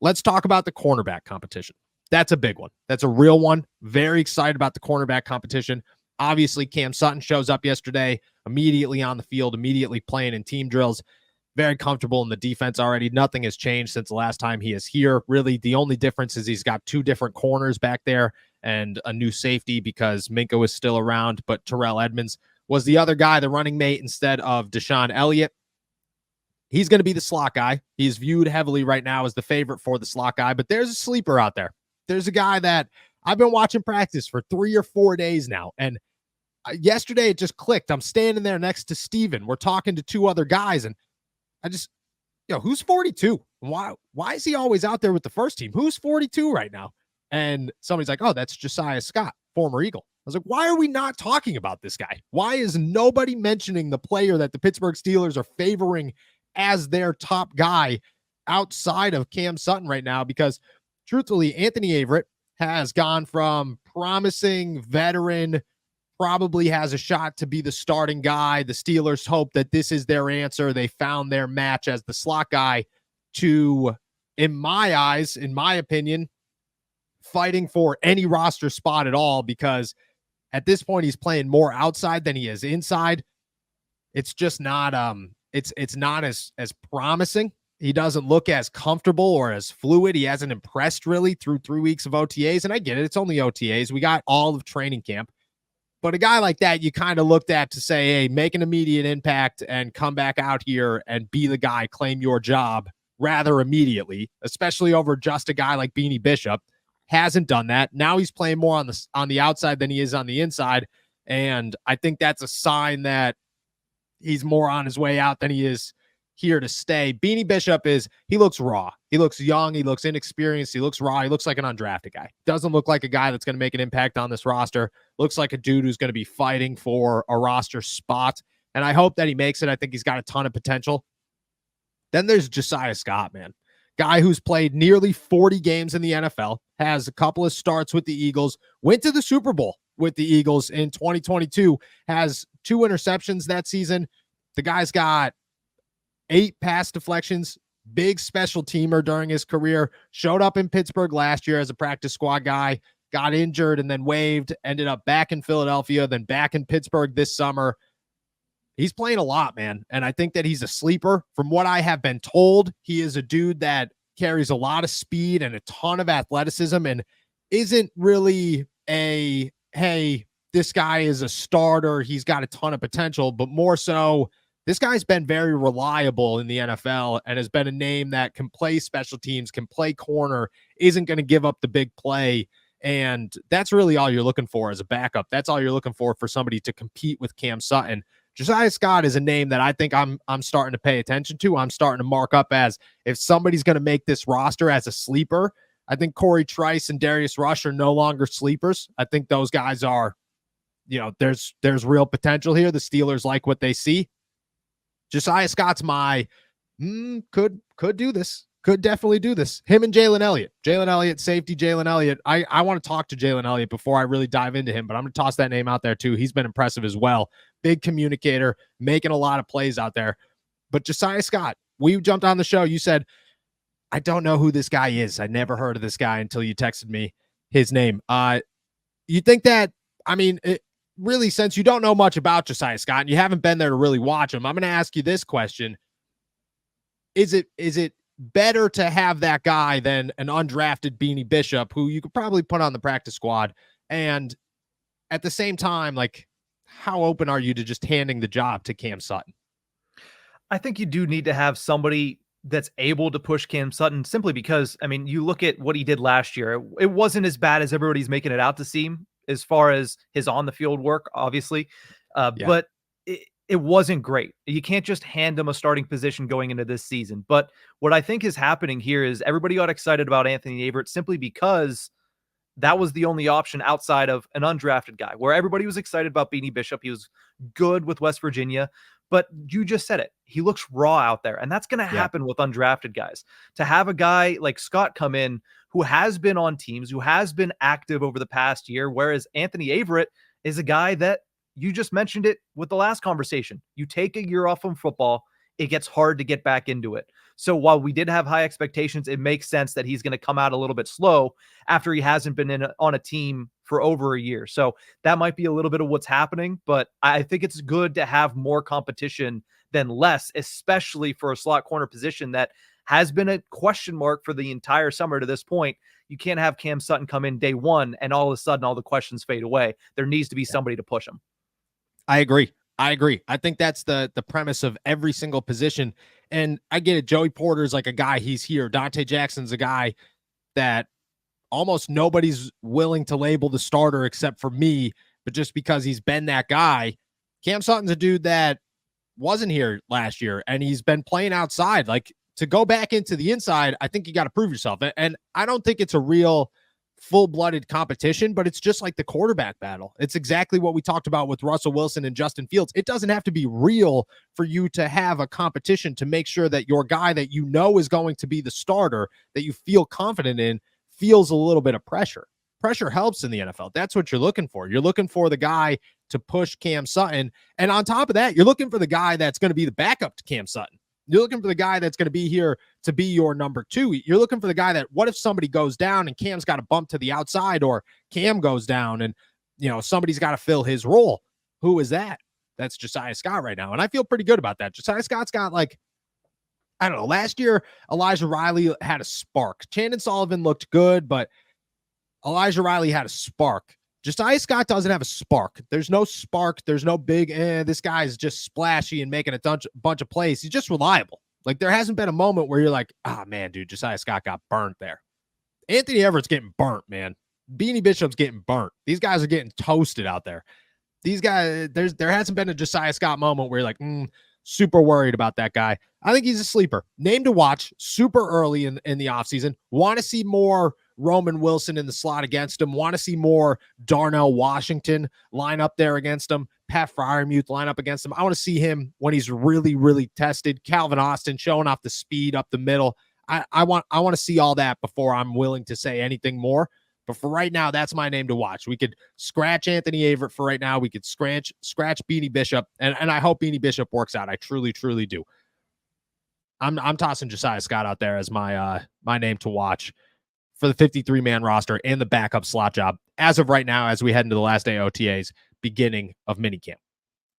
let's talk about the cornerback competition. That's a big one. That's a real one. Very excited about the cornerback competition. Obviously, Cam Sutton shows up yesterday, immediately on the field, immediately playing in team drills. Very comfortable in the defense already. Nothing has changed since the last time he is here. Really, the only difference is he's got two different corners back there and a new safety because Minka was still around, but Terrell Edmonds was the other guy, the running mate, instead of Deshaun Elliott. He's going to be the slot guy. He's viewed heavily right now as the favorite for the slot guy, but there's a sleeper out there. There's a guy that I've been watching practice for 3 or 4 days now, and yesterday it just clicked. I'm standing there next to Steven. We're talking to two other guys, and I just, who's 42? Why is he always out there with the first team? Who's 42 right now? And somebody's like, oh, that's Josiah Scott, former Eagle. I was like, why are we not talking about this guy? Why is nobody mentioning the player that the Pittsburgh Steelers are favoring as their top guy outside of Cam Sutton right now? Because truthfully, Anthony Averett has gone from promising veteran, probably has a shot to be the starting guy. The Steelers hope that this is their answer. They found their match as the slot guy to, in my eyes, in my opinion, fighting for any roster spot at all, because at this point he's playing more outside than he is inside. It's just not it's not as promising. He doesn't look as comfortable or as fluid. He hasn't impressed really through 3 weeks of OTAs, and I get it. It's only OTAs. We got all of training camp. But a guy like that, you kind of looked at to say, hey, make an immediate impact and come back out here and be the guy, claim your job rather immediately, especially over just a guy like Beanie Bishop. Hasn't done that. Now he's playing more on the outside than he is on the inside. And I think that's a sign that he's more on his way out than he is here to stay. Beanie Bishop he looks raw. He looks young. He looks inexperienced. He looks raw. He looks like an undrafted guy. Doesn't look like a guy that's going to make an impact on this roster. Looks like a dude who's going to be fighting for a roster spot. And I hope that he makes it. I think he's got a ton of potential. Then there's Josiah Scott, man. Guy who's played nearly 40 games in the NFL, has a couple of starts with the Eagles, went to the Super Bowl with the Eagles in 2022, has 2 interceptions that season. The guy's got 8 pass deflections, big special teamer during his career, showed up in Pittsburgh last year as a practice squad guy, got injured and then waived, ended up back in Philadelphia, then back in Pittsburgh this summer. He's playing a lot, man, and I think that he's a sleeper. From what I have been told, he is a dude that carries a lot of speed and a ton of athleticism and isn't really a, hey, this guy is a starter, he's got a ton of potential, but more so, this guy's been very reliable in the NFL and has been a name that can play special teams, can play corner, isn't going to give up the big play. And that's really all you're looking for as a backup. That's all you're looking for somebody to compete with Cam Sutton. Josiah Scott is a name that I think I'm starting to pay attention to. I'm starting to mark up as, if somebody's going to make this roster as a sleeper, I think Corey Trice and Darius Rush are no longer sleepers. I think those guys are, there's real potential here. The Steelers like what they see. Josiah Scott's my could do this. Could definitely do this. Him and Jalen Elliott, safety Jalen Elliott. I want to talk to Jalen Elliott before I really dive into him, but I'm going to toss that name out there too. He's been impressive as well. Big communicator, making a lot of plays out there. But Josiah Scott, we jumped on the show. You said, I don't know who this guy is. I never heard of this guy until you texted me his name. You think that, really, since you don't know much about Josiah Scott and you haven't been there to really watch him, I'm going to ask you this question. Is it better to have that guy than an undrafted Beanie Bishop who you could probably put on the practice squad? And at the same time, like, how open are you to just handing the job to Cam Sutton? I think you do need to have somebody that's able to push Cam Sutton, simply because, you look at what he did last year. It wasn't as bad as everybody's making it out to seem as far as his on the field work, obviously. But it wasn't great. You can't just hand him a starting position going into this season. But what I think is happening here is everybody got excited about Anthony Averett simply because that was the only option outside of an undrafted guy, where everybody was excited about Beanie Bishop. He was good with West Virginia, but you just said it. He looks raw out there, and that's going to happen with undrafted guys. To have a guy like Scott come in who has been on teams, who has been active over the past year, whereas Anthony Averett is a guy that, you just mentioned it with the last conversation. You take a year off from football, it gets hard to get back into it. So while we did have high expectations, it makes sense that he's going to come out a little bit slow after he hasn't been on a team for over a year. So that might be a little bit of what's happening, but I think it's good to have more competition than less, especially for a slot corner position that has been a question mark for the entire summer to this point. You can't have Cam Sutton come in day one and all of a sudden all the questions fade away. There needs to be somebody to push him. I agree. I think that's the premise of every single position. And I get it. Joey Porter's like a guy, he's here. Dante Jackson's a guy that almost nobody's willing to label the starter except for me, but just because he's been that guy. Cam Sutton's a dude that wasn't here last year and he's been playing outside. Like, to go back into the inside, I think you got to prove yourself. And I don't think it's a real full-blooded competition, but it's just like the quarterback battle. It's exactly what we talked about with Russell Wilson and Justin Fields. It doesn't have to be real for you to have a competition to make sure that your guy that you know is going to be the starter, that you feel confident in, feels a little bit of pressure. Pressure helps in the NFL. That's what you're looking for. You're looking for the guy to push Cam Sutton. And on top of that, you're looking for the guy that's going to be the backup to Cam Sutton. You're looking for the guy that's going to be here to be your number two. You're looking for the guy that, what if somebody goes down and Cam's got a bump to the outside, or Cam goes down and, somebody's got to fill his role. Who is that? That's Josiah Scott right now. And I feel pretty good about that. Josiah Scott's got, like, I don't know, last year, Elijah Riley had a spark. Chandon Sullivan looked good, but Elijah Riley had a spark. Josiah Scott doesn't have a spark. There's no spark. There's no big, this guy's just splashy and making a bunch of plays. He's just reliable. Like, there hasn't been a moment where you're like, man, dude, Josiah Scott got burnt there. Anthony Everett's getting burnt, man. Beanie Bishop's getting burnt. These guys are getting toasted out there. These guys, there hasn't been a Josiah Scott moment where you're like, super worried about that guy. I think he's a sleeper. Name to watch super early in the offseason. Want to see more Roman Wilson in the slot against him. Want to see more Darnell Washington line up there against him. Pat Freiermuth line up against him. I want to see him when he's really, really tested. Calvin Austin showing off the speed up the middle. I want to see all that before I'm willing to say anything more. But for right now, that's my name to watch. We could scratch Anthony Averett for right now. We could scratch Beanie Bishop, and I hope Beanie Bishop works out. I truly, truly do. I'm tossing Josiah Scott out there as my name to watch for the 53-man roster and the backup slot job as of right now, as we head into the last day OTAs, beginning of minicamp.